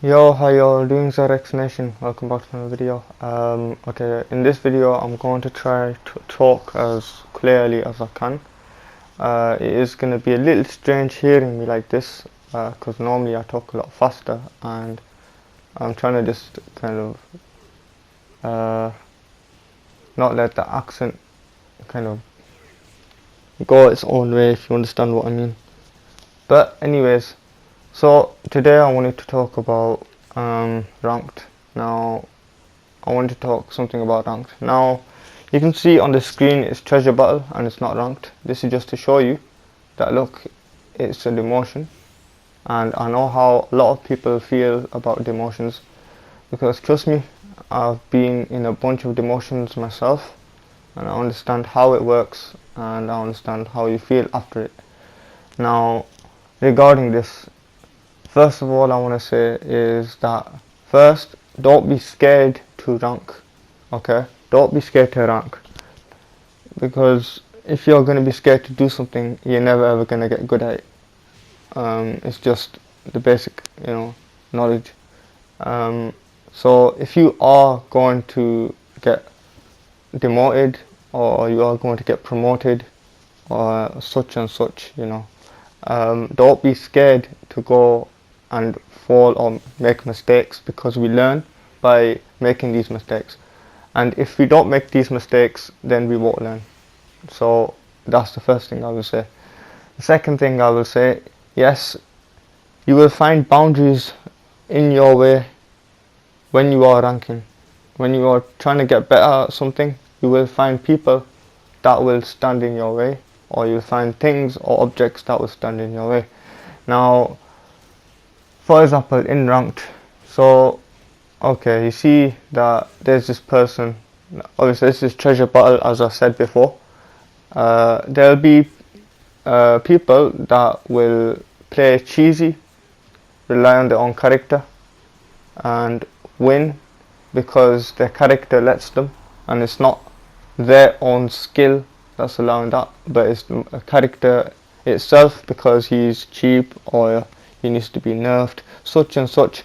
Yo, how y'all doing, Zrex Nation? Welcome back to another video. Okay, in this video I'm going to try to talk as clearly as I can. It is going to be a little strange hearing me like this, because normally I talk a lot faster, and I'm trying to just kind of not let the accent kind of go its own way, if you understand what I mean. But anyways, so today I wanted to talk about ranked. Now I want to talk something about ranked. Now you can see on the screen it's treasure battle and it's not ranked. This is just to show you that look, it's a demotion, and I know how a lot of people feel about demotions, because trust me, I've been in a bunch of demotions myself, and I understand how it works and I understand how you feel after it. Now regarding this, first of all I want to say is that first, don't be scared to rank. Okay, don't be scared to rank, because if you're going to be scared to do something, you're never ever going to get good at it. It's just the basic, knowledge. So if you are going to get demoted, or you are going to get promoted, or such and such, don't be scared to go and fall or make mistakes, because we learn by making these mistakes, and if we don't make these mistakes, then we won't learn. So that's the first thing I will say. The second thing I will say, yes, you will find boundaries in your way when you are ranking. When you are trying to get better at something, you will find people that will stand in your way, or you'll find things or objects that will stand in your way. Now, for example, in ranked, so okay, you see that there's this person, obviously this is treasure battle as I said before. There'll be people that will play cheesy, rely on their own character, and win because their character lets them, and it's not their own skill that's allowing that, but it's a character itself, because he's cheap or he needs to be nerfed, such and such.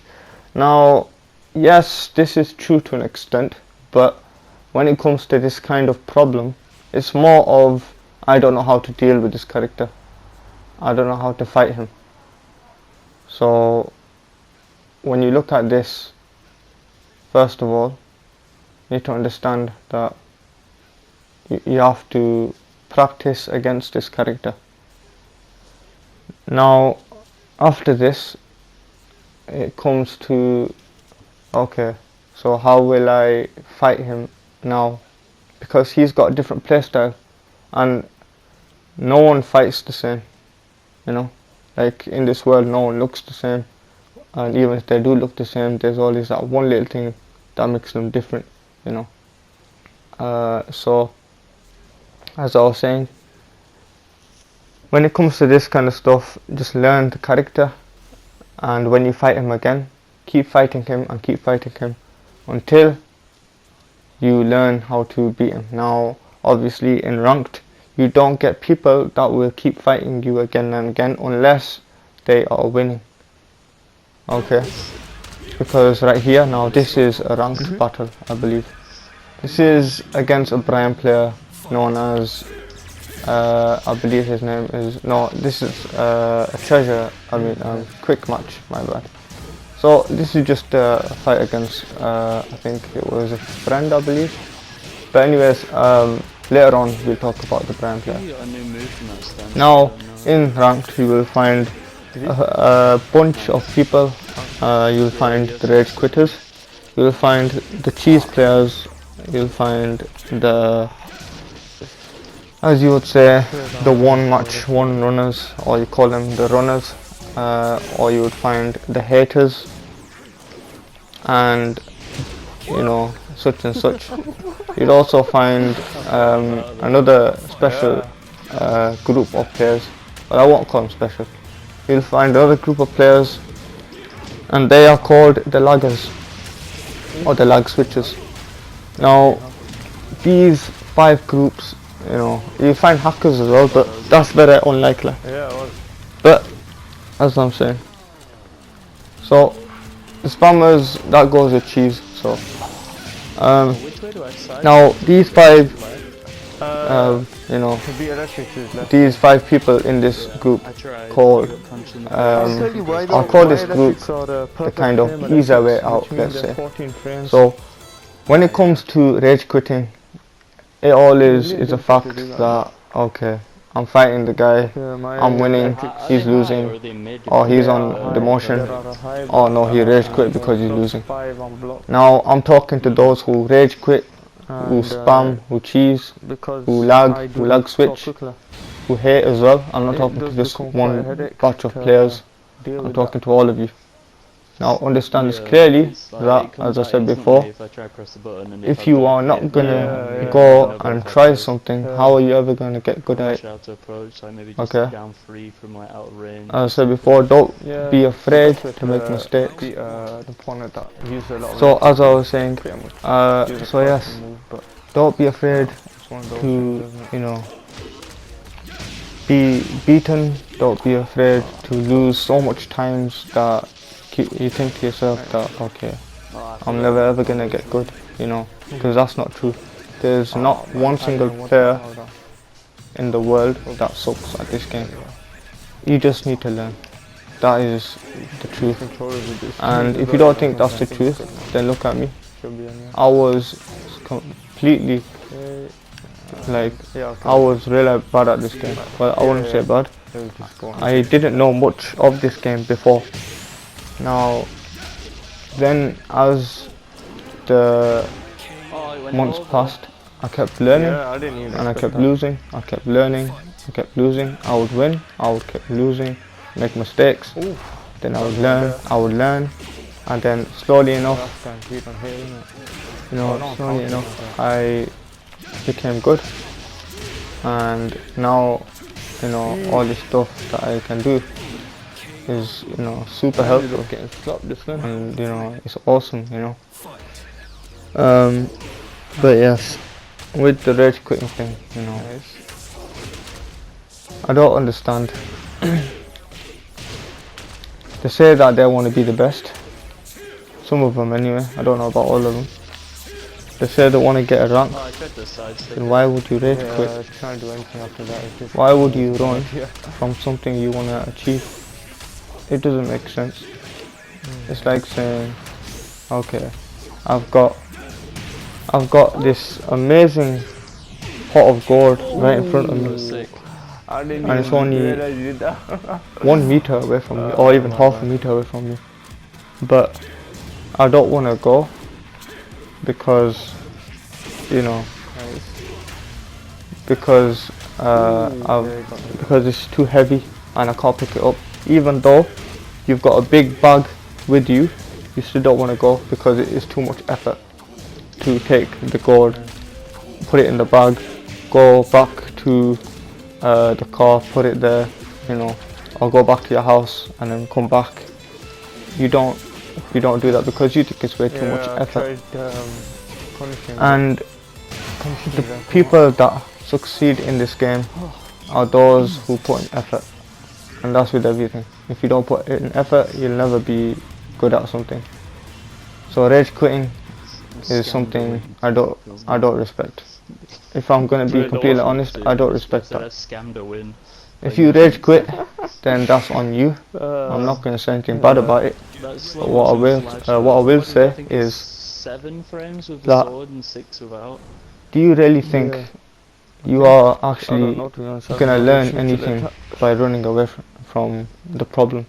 Now yes, this is true to an extent, but when it comes to this kind of problem, it's more of, I don't know how to deal with this character, I don't know how to fight him. So when you look at this, first of all, you need to understand that you have to practice against this character. Now after this, it comes to, okay, so how will I fight him now, because he's got a different playstyle, and no one fights the same, like in this world no one looks the same, and even if they do look the same, there's always that one little thing that makes them different, so as I was saying, when it comes to this kind of stuff, just learn the character, and when you fight him again, keep fighting him and keep fighting him until you learn how to beat him. Now obviously in ranked, you don't get people that will keep fighting you again and again unless they are winning. Okay, because right here, now this is a ranked battle, I believe. This is against a Brian player known as, I believe his name is, no, this is a treasure, quick match, my bad. So this is just a fight against, I think it was a friend, I believe. But anyways, later on we'll talk about the Brian player. Now in ranked, you will find a bunch of people. You'll find the rage quitters, you'll find the cheese players, you'll find the, as you would say, the one runners, or you call them the runners, or you would find the haters, and such and such. You'd also find another special group of players, but I won't call them special. You'll find another group of players, and they are called the laggers, or the lag switchers. Now these 5 groups, you find hackers as well, but that's very unlikely. Yeah, well. But as I'm saying, so the spammers, that goes with cheese. So Which way do I side? now these five, you know, To be electric is left. these 5 people in this group I tried. called I got punched in the I'll face. tell you why I'll though, call my this group electrics are the the perfect kind of frame easier way electrics, out, which means let's they're say. 14 frames. So when it comes to rage quitting, it all is a fact that okay, I'm fighting the guy, yeah, my I'm winning, electrics, he's Are they high losing, or are they mid? or he's they on are high, demotion. there are a high, Oh no, he rage quit because he's plus losing. 5 on block. Now I'm talking to those who rage quit, who And, spam, who cheese, because who I lag, do who lag it so switch, quickly, who hate as well. I'm not it talking to does just become quite a one headache batch of to players. deal I'm with talking that. to all of you. Now understand this Yeah, clearly it's like, that, it comes as I out said instantly before, if I try to press the button and if I you don't are not hit gonna Yeah, yeah, go no and butterfly try pose. something, Yeah. how are you ever gonna get good I'll at watch it? out to approach, like maybe just Okay. down 3 from like out of range. As I said before, don't Yeah, be afraid that's it, to make mistakes. beat the opponent that uses a lot of So electric as I moves, was saying, pretty much use a so yes, crouching move, but don't be afraid it's one of those to, things, isn't it? you know, be beaten. Don't be afraid to lose so much times that you think to yourself that okay, I'm never ever gonna get good, you know, because that's not true. There's not one single player in the world that sucks at this game. You just need to learn. That is the truth. And if you don't think that's the truth, then look at me. I was completely like I was really bad at this game. Well, I wouldn't say bad. I didn't know much of this game before. Now, then as the months passed, I kept learning and I kept losing. I kept learning. I kept losing. I would win. I would keep losing, make mistakes. Then I would learn, and then slowly enough, you know, slowly enough, I became good. And now, you know, all this stuff that I can do is, you know, super helpful, and you know, it's awesome, you know. But yes, with the rage quitting thing, you know, I don't understand. They say that they want to be the best. Some of them anyway, I don't know about all of them. They say they want to get a rank. Then why would you rage quit? Why would you run from something you want to achieve? It doesn't make sense. It's like saying, okay, I've got this amazing pot of gold right in front of me, and it's only 1 meter away from me, or even half a meter away from me, but I don't want to go because, you know, because it's too heavy and I can't pick it up. Even though you've got a big bag with you, you still don't want to go because it is too much effort to take the gold, put it in the bag, go back to the car, put it there, you know, or go back to your house and then come back. You don't do that because you think it's way too much effort. And the people that succeed in this game are those who put in effort, and that's with everything. If you don't put in effort, you'll never be good at something. So rage quitting is something I don't respect. If I'm gonna be completely honest, I don't respect that. If you rage quit, then that's on you. I'm not gonna say anything bad about it. But what I will say is 7 frames with the that sword and 6 without. do you really think you are actually gonna learn anything by running away from the problem?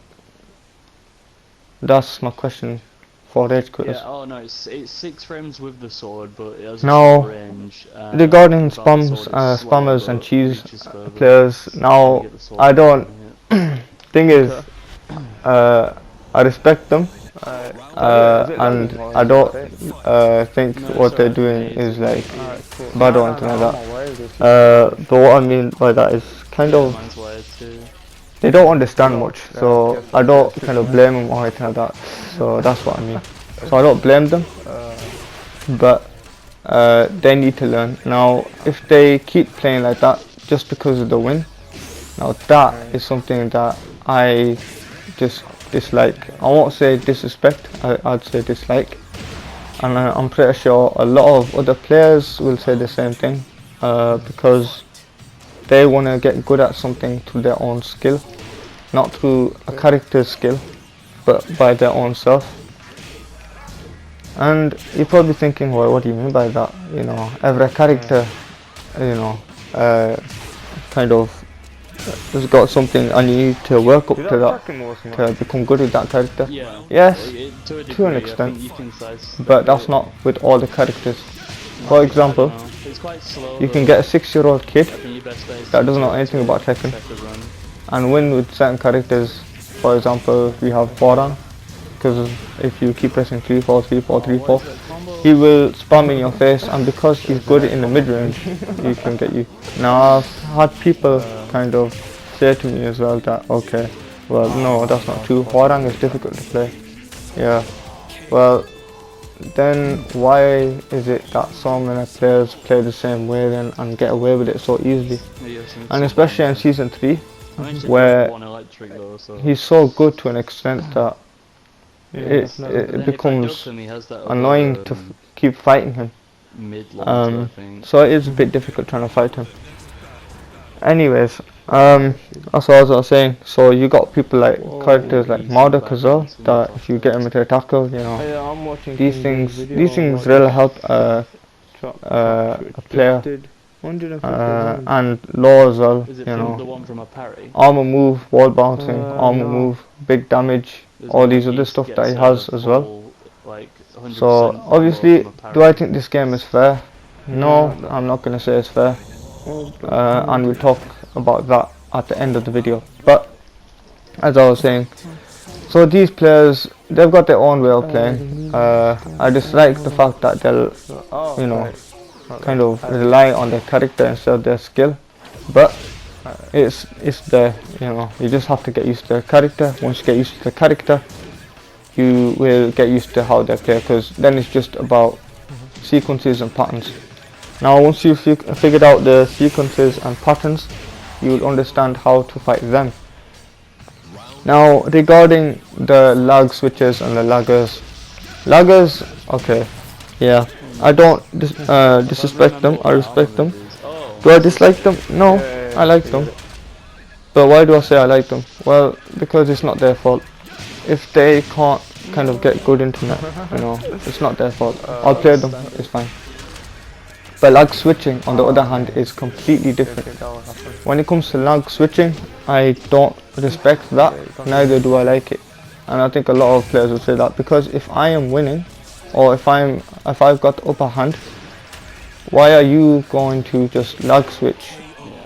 That's my question for rage quitters. Yeah, oh no, it's 6 frames with the sword, but it has Now, a range. regarding without the sword, it's spammers slower, and but cheese reaches further. players, now You get the sword I don't. yeah. Thing is, I respect them, and I don't think what they're doing is like bad or anything like that. But what I mean by that is kind of Mine's wired too. they don't understand much, so I don't kind of blame them or anything like that. So that's what I mean. So I don't blame them, but they need to learn. Now, if they keep playing like that just because of the win, now that is something that I just dislike. I won't say disrespect, I'd say dislike. And I'm pretty sure a lot of other players will say the same thing, because they want to get good at something through their own skill, not through a character's skill, but by their own self. And you're probably thinking, well, what do you mean by that? You know, every character, you know, kind of has got something, and you need to work up to that to become good with that character. Yeah. Yes, To a degree, to an I extent, think you can size but that's not with all the characters. For example, it's quite slow. you can get a 6-year-old kid I think your best bet is that to doesn't know do anything to about Tekken set a run. and win with certain characters. For example, we have Boran, because if you keep pressing 3-4, 3-4, 3-4, What is that combo? he will spam in your face, and because he's good in the mid range, he can get you. Now I've had people kind of say to me as well that, okay, well, no, that's not true. Hwarang is difficult to play. Yeah, well, then why is it that so many players play the same way then and get away with it so easily? And especially in season 3, where one electric though, so he's so good to an extent that it But then if I becomes duck him, he has that annoying other, to keep fighting him. mid long, I think. So it is a bit difficult trying to fight him. Anyways, that's what I was saying. So you got people like characters like Marduk as well, that if you get him into a tackle, you know, Yeah, I'm watching these things really help a player, and law as well, Is it you from the know, one from a parry? armor move, wall bouncing, armor no. move, big damage, There's all one these he other stuff gets that he a has as well. full, like, 100% So combo obviously, from a parry. do I think this game is fair? No, I'm not gonna say it's fair, and we'll talk about that at the end of the video. But as I was saying, so these players, they've got their own way of playing. I dislike the fact that they'll, you know, kind of rely on their character instead of their skill. But it's there, you know, you just have to get used to the character. Once you get used to the character, you will get used to how they play, because then it's just about sequences and patterns. Now once you've figured out the sequences and patterns, you will understand how to fight them. Now regarding the lag switches and the laggers, okay, yeah, I don't disrespect them, I respect them. Do I dislike them? No, I like them. But why do I say I like them? Well, because it's not their fault. If they can't kind of get good internet, you know, it's not their fault. I'll play them, it's fine. But lag switching, on the other hand, is completely different. When it comes to lag switching, I don't respect that, neither do I like it. And I think a lot of players will say that, because if I am winning, or if I've got the upper hand, why are you going to just lag switch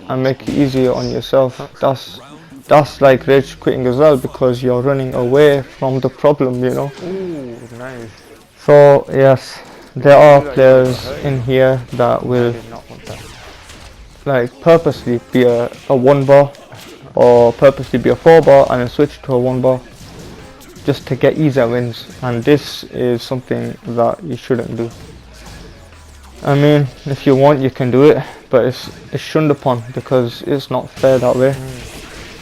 and make it easier on yourself? That's like rage quitting as well, because you're running away from the problem, you know. Ooh, nice. So yes, there are players in here that will like purposely be a 1-bar, or purposely be a 4-bar and then switch to a 1-bar just to get easier wins, and this is something that you shouldn't do. I mean, if you want, you can do it, but it's shunned upon, because it's not fair that way.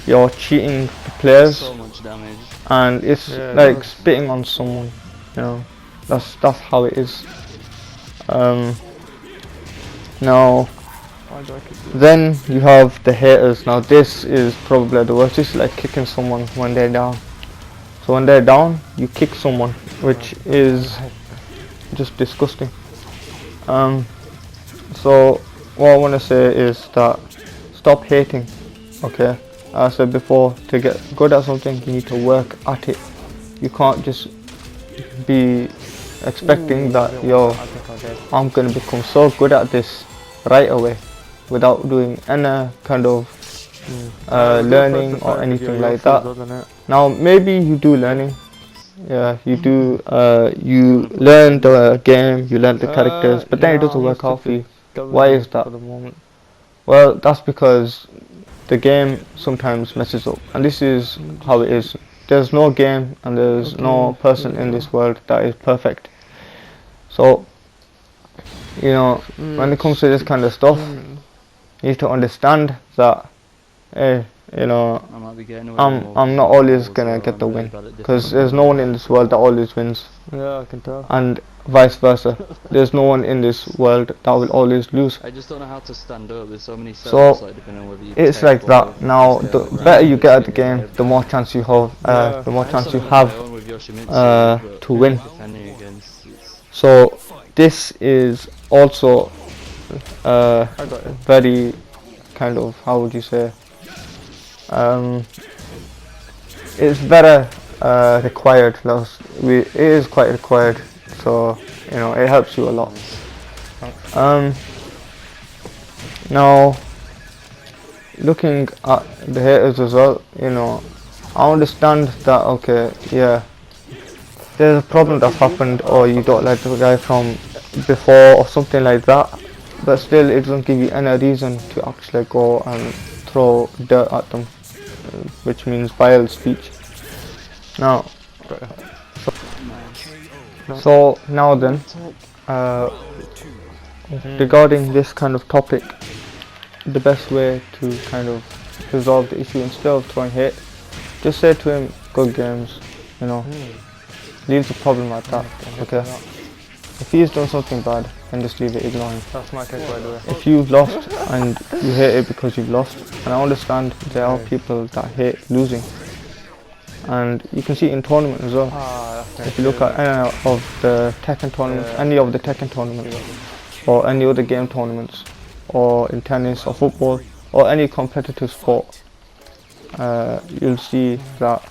You're cheating the players, So much damage. and it's like spitting on someone, you know. That's how it is. Now then you have the haters. Now this is probably the worst. This is like kicking someone when they're down. So when they're down, you kick someone, which is just disgusting. So what I want to say is that stop hating, okay? As I said before, to get good at something, you need to work at it. You can't just be expecting that, yo, I'm going to become so good at this right away without doing any kind of learning or anything like that. Now maybe you do learning, yeah, you do, you learn the game, you learn the characters, but then it doesn't work out for you. Why is that? Well, that's because the game sometimes messes up, and this is how it is. There's no game and there's no person in this world that is perfect. So, you know, when it comes to this kind of stuff, you need to understand that you know, I might be getting away I'm with I'm not more always goals, gonna or get I'm the really win, bad at because defending. there's no one in this world that always wins, Yeah, I can tell. and vice versa. There's no one in this world that will always lose. I just don't know how to stand up. There's so many So setups, like depending on whether you it's tech like or that. Now, stay the on the ground, better you get at the basically, game, like, the more chance you have, Yeah. the more I have chance you something of my have own with Yoshimitsu, but to win. defending against, it's So this is also I got it. very kind of, how would you say, um, it's better required. It is quite required, so you know it helps you a lot. Now, looking at the haters as well, you know, I understand that, okay, yeah, there's a problem that's happened, or you don't like the guy from before or something like that, but still it doesn't give you any reason to actually go and throw dirt at them, which means vile speech. Now, so now then, uh, regarding this kind of topic, the best way to kind of resolve the issue, instead of throwing hate, just say to him, good games, you know, leave the problem at that, okay? If he's done something bad, then just leave it, ignore him. That's my take, by the way. If you've lost and you hate it because you've lost, and I understand there are people that hate losing, and you can see it in tournament as well. If you look at any of the Tekken tournaments, any of the Tekken tournaments, or any other game tournaments, or in tennis or football, or any competitive sport, you'll see that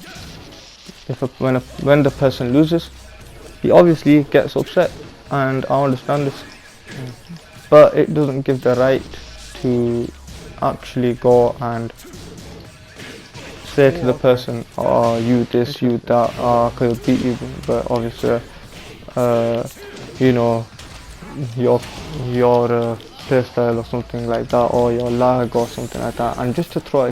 when the person loses, he obviously gets upset, and I understand this, but it doesn't give the right to actually go and say to the person, oh, you this, you that, I could beat you, but obviously, you know, your play style or something like that, or your lag or something like that, and just to throw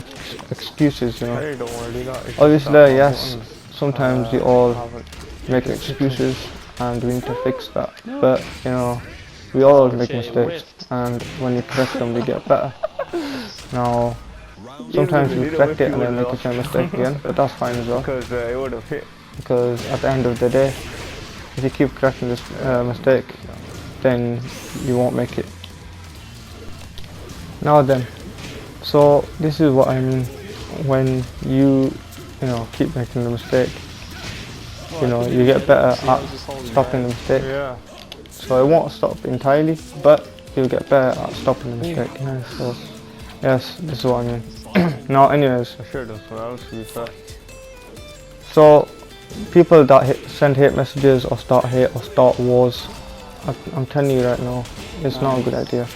excuses, you know. Hey, don't worry, do that. It's just Obviously, that my yes, buttons, sometimes we all haven't- make excuses, and we need to fix that, but you know, we all make shit, mistakes, and when you correct them, they get better. Now, sometimes you correct it and then make the same mistake again, but that's fine as well, Because it would have hit. because at the end of the day, if you keep correcting this mistake, then you won't make it. Now then, so this is what I mean when you know, keep making the mistake. You know, you get better at stopping the mistake. Yeah. So it won't stop entirely, but you'll get better at stopping the mistake. Yeah, so yes, this is what I mean. Now, anyways, I sure does, so that was to be fair. so people that send hate messages or start hate or start wars, I'm telling you right now, it's not a good idea.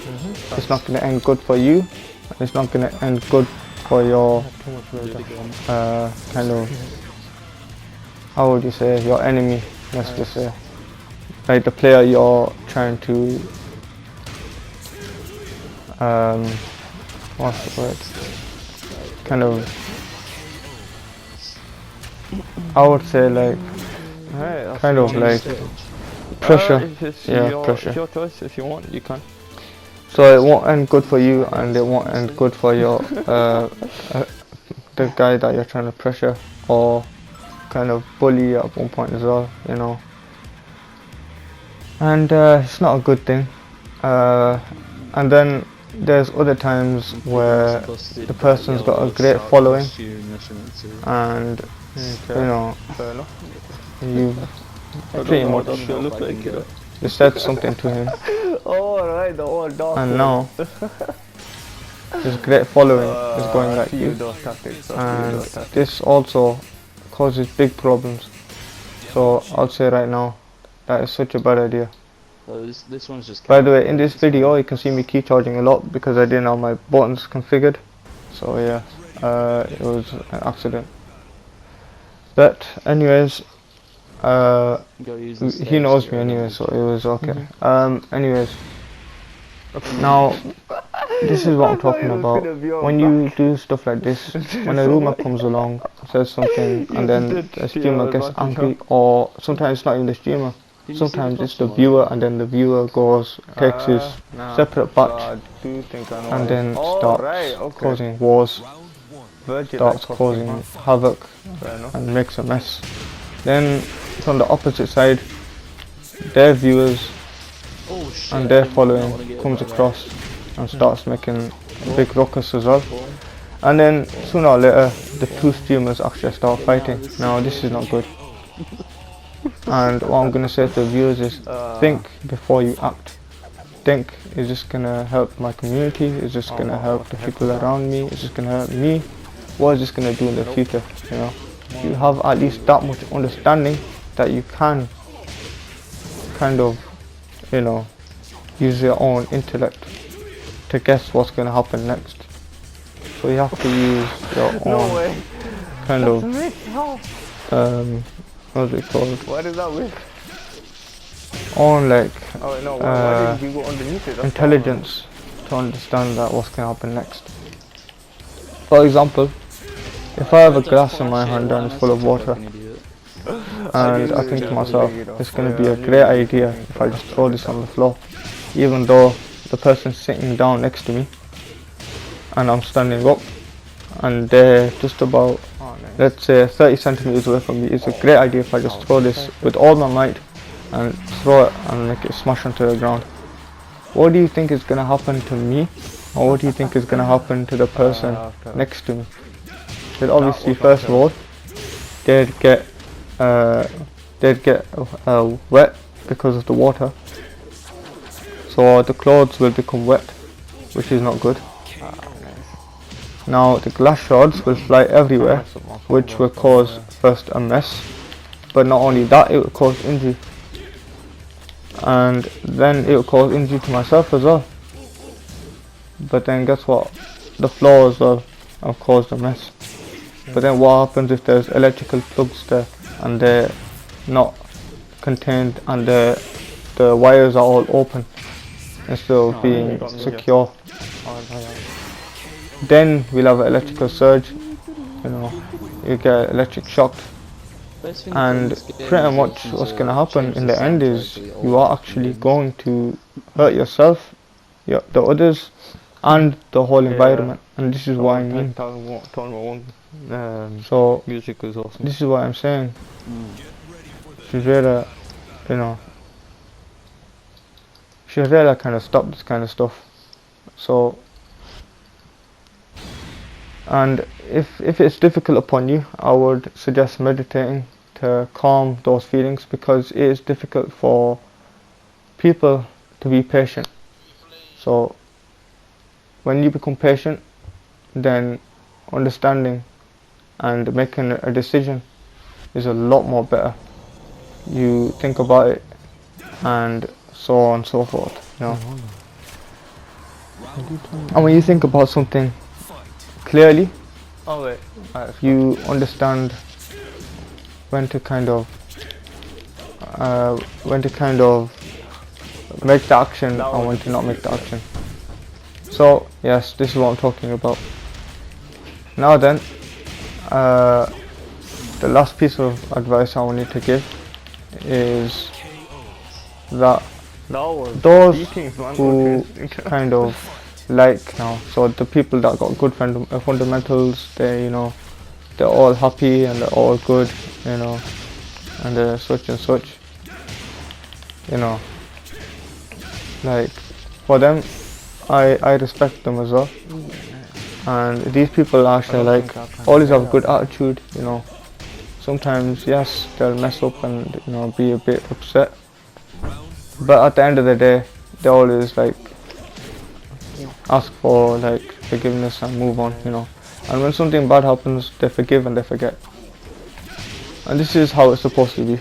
It's not going to end good for you, and it's not going to end good for your kind of, how would you say, your enemy, let's just say, like the player you're trying to what's the word, kind of, I would say, like, Hey, that's kind of fine. like pressure. If it's Yeah, your, pressure. It's your choice. If you want, you can. So it won't end good for you, and it won't end good for your the guy that you're trying to pressure or kind of bully at one point as well, you know. And it's not a good thing. And then there's other times where the person's got a great following, and you know, Fair enough. you pretty much look like it. you said something to him, Oh, right, the old dog. and now his great following is going at you, Those tactics. and this also causes big problems. So I'll say right now, that is such a bad idea. So this one's just. By the way, in this video you can see me key charging a lot because I didn't have my buttons configured. So yeah, it was an accident. But anyways, he knows me anyway, so it was okay. Anyways, now this is what I'm talking about. When you do stuff like this, when a rumor comes along, says something, and then the streamer gets angry, or sometimes it's not even the streamer, sometimes it's the viewer, and then the viewer goes, takes his separate batch, and then starts causing wars. Virgil starts like causing Pokemon. havoc Fair enough. and makes a mess. Then from the opposite side, their viewers Oh shit! and I their did not following wanna get comes hit by across and starts making a big ruckus as well. that. And then sooner or later, the two streamers actually start Get me out of fighting. this Now this is not good. And what I'm gonna say to the viewers is, think before you act. Think, is this gonna help my community? Is this gonna help the people around me? Is this gonna help me? What is this gonna do in the future? You know, you have at least that much understanding that you can kind of, you know, use your own intellect to guess what's gonna happen next. So you have to use your No own way. kind That's of Rick. How? what's it called? What is that Rick? Own like Oh no, why did you go underneath it? That's intelligence to understand that what's gonna happen next. For example, if I have a glass in my hand and it's full of water, and I think to myself, it's gonna be a great idea if I just throw this on the floor, even though the person's sitting down next to me and I'm standing up and they're just about, let's say, 30 centimeters away from me. It's a great idea if I just throw this with all my might and throw it and make it smash onto the ground. What do you think is going to happen to me, or what do you think is going to happen to the person next to me? They'd obviously, first of all, they'd get wet because of the water, so the clothes will become wet, which is not good. Now the glass shards will fly everywhere, which will cause first a mess, but not only that, it will cause injury, and then it will cause injury to myself as well. But then guess what? The floor as well have caused a mess. But then what happens if there's electrical plugs there and they're not contained and the wires are all open instead of being secure? Then we'll have an electrical surge, you know, you get electric shocked, and pretty much what's going to happen in the end is you are actually going to hurt yourself, the others, and the whole environment. And this is what I mean. So music is awesome. this is what I'm saying. Should really, you know, should really kind of stop this kind of stuff. So, and if it's difficult upon you, I would suggest meditating to calm those feelings, because it is difficult for people to be patient. So when you become patient, then understanding and making a decision is a lot more better. You think about it and so on and so forth, you know. And when you think about something clearly, you understand when to kind of make the action and when to not make the action. So yes, this is what I'm talking about. Now then, the last piece of advice I wanted to give is that those who kind of like now, so the people that got good fundamentals, they, you know, they're all happy and they're all good, you know, and they're such and such, you know, like, for them, I respect them as well. And these people actually, like, always have a good attitude, you know. Sometimes, yes, they'll mess up and, you know, be a bit upset, but at the end of the day, they always, like, ask for, like, forgiveness and move on, you know. And when something bad happens, they forgive and they forget. And this is how it's supposed to be.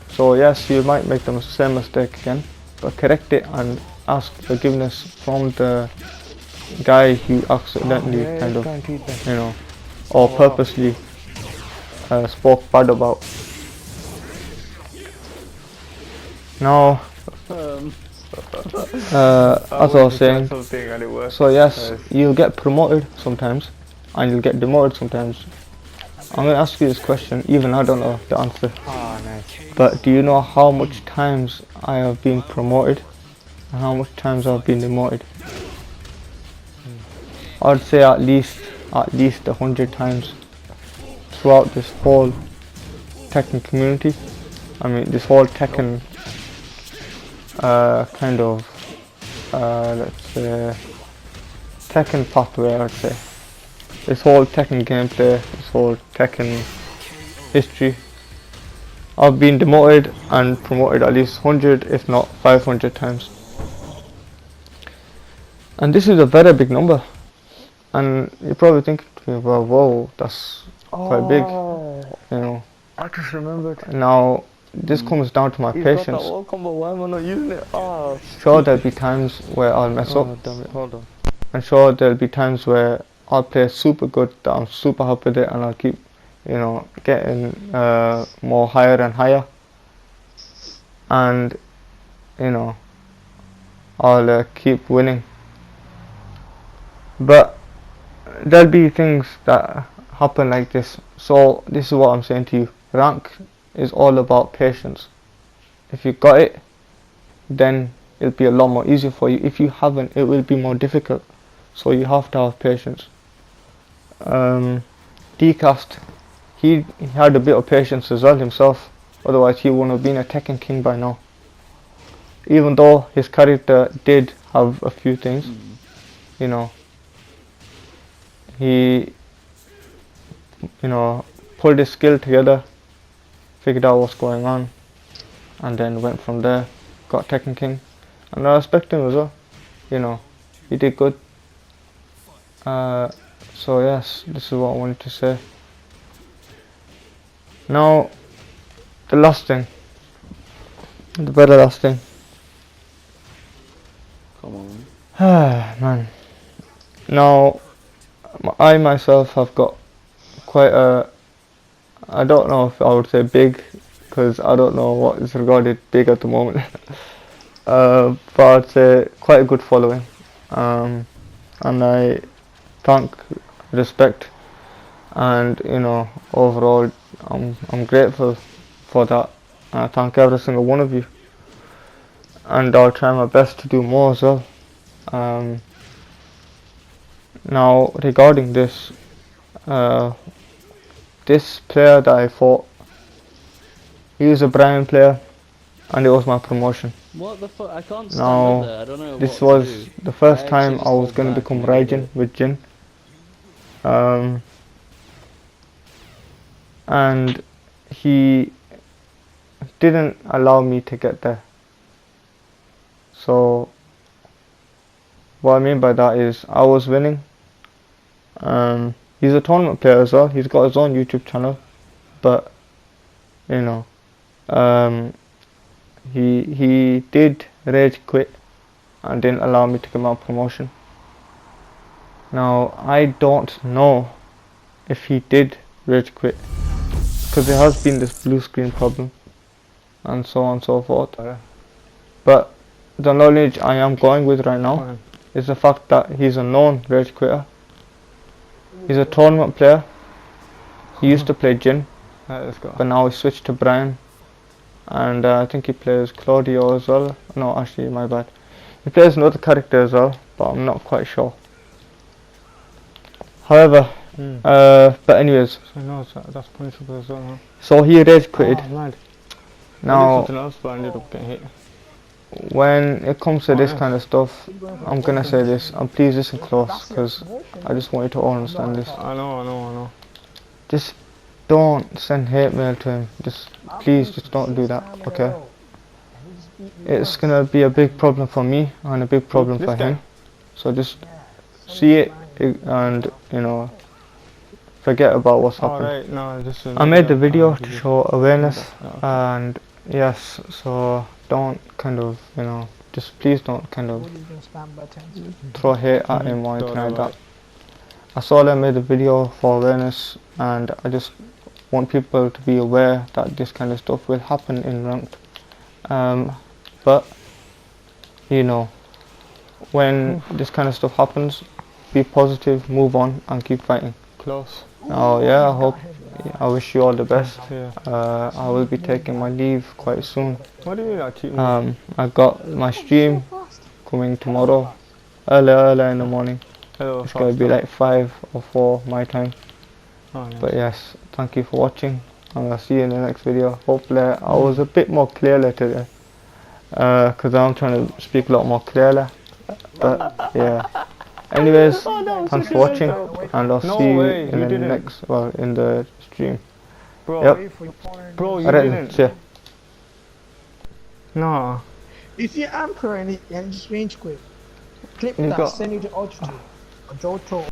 So yes, you might make the same mistake again, but correct it and ask forgiveness from the guy who accidentally kind of, you know, or purposely spoke bad about. Now, as I was saying, so yes, you'll get promoted sometimes and you'll get demoted sometimes. I'm going to ask you this question, even I don't know the answer, but do you know how much times I have been promoted and how much times I've been demoted? I'd say at least at least 100 times throughout this whole Tekken community. I mean, this whole Tekken kind of let's say Tekken pathway, I'd say. This whole Tekken gameplay, this whole Tekken history. I've been demoted and promoted at least 100 if not 500 times. And this is a very big number. And you're probably thinking to me, well, whoa, that's quite big, you know. I just remembered. Now, this comes down to my He's got patience. that wall combo, why am I not using it? Oh, Sure, there'll be times where I'll mess up. damn it, hold on. And sure, there'll be times where I'll play super good, that I'm super happy with it, and I'll keep, you know, getting more higher and higher. And, you know, I'll keep winning. But there'll be things that happen like this. So this is what I'm saying to you. Rank is all about patience. If you got it, then it'll be a lot more easier for you. If you haven't, it will be more difficult. So you have to have patience. Dcast, he had a bit of patience as well himself. Otherwise he wouldn't have been a Tekken King by now. Even though his character did have a few things, you know, he, you know, pulled his skill together, figured out what's going on, and then went from there, got Tekken King, and I respect him as well. You know, he did good. So yes, this is what I wanted to say. Now, the last thing, the very last thing. Come on. Man. Now, I myself have got quite a, I don't know if I would say big, because I don't know what is regarded big at the moment. But I'd say quite a good following. And I thank, respect, and you know, overall I'm grateful for that. And I thank every single one of you. And I'll try my best to do more as well. Now regarding this, this player that I fought, he was a Brian player, and it was my promotion. What the fuck? I can't stand Now, up there. I don't know this what to was do. the first I time actually I was just going to fall become back and I Raijin with Jin. And he didn't allow me to get there. So what I mean by that is I was winning. He's a tournament player as well. He's got his own YouTube channel, but you know, he did rage quit and didn't allow me to get my promotion. Now I don't know if he did rage quit, because there has been this blue screen problem and so on and so forth. But the knowledge I am going with right now is the fact that he's a known rage quitter. He's a tournament player. He used to play Jin, but now he switched to Brian. And I think he plays Claudio as well. No, actually, my bad. He plays another character as well, but I'm not quite sure. However, but anyways. So no, that's punishable as well, huh? So he rage quitted. Oh, mad. Now, something else, but I ended up getting hit. when it comes to this kind of stuff, I'm gonna say this, and please listen close, because I just want you to all understand this. I know. Just don't send hate mail to him. Please, just don't do that, okay? It's gonna be a big problem for me and a big problem for him. So just see it and, you know, forget about what's happened. Alright, no, this is, I made the video to show awareness, and yes, so don't kind of, you know, just please don't kind of throw hate at him or anything like that. That's all I made the video for awareness, and I just want people to be aware that this kind of stuff will happen in ranked. But you know, when this kind of stuff happens, be positive, move on, and keep fighting. Close. Oh yeah, I wish you all the best. Yeah. I will be taking my leave quite soon. What do you mean I keep I got my stream coming tomorrow, early in the morning. Hello, It's gonna be like 5 or 4 my time. Oh, nice. But yes, thank you for watching, and I'll see you in the next video. Hopefully I was a bit more clearly today, because I'm trying to speak a lot more clearly. But yeah. Anyways, thanks for watching, and I'll No see you way, in you the didn't. next, well, in the stream. Bro, Yep. bro, you Alright, didn't. see ya. No. If you're Emperor and just range quick, clip You that, got- send you to altitude. Or Johto.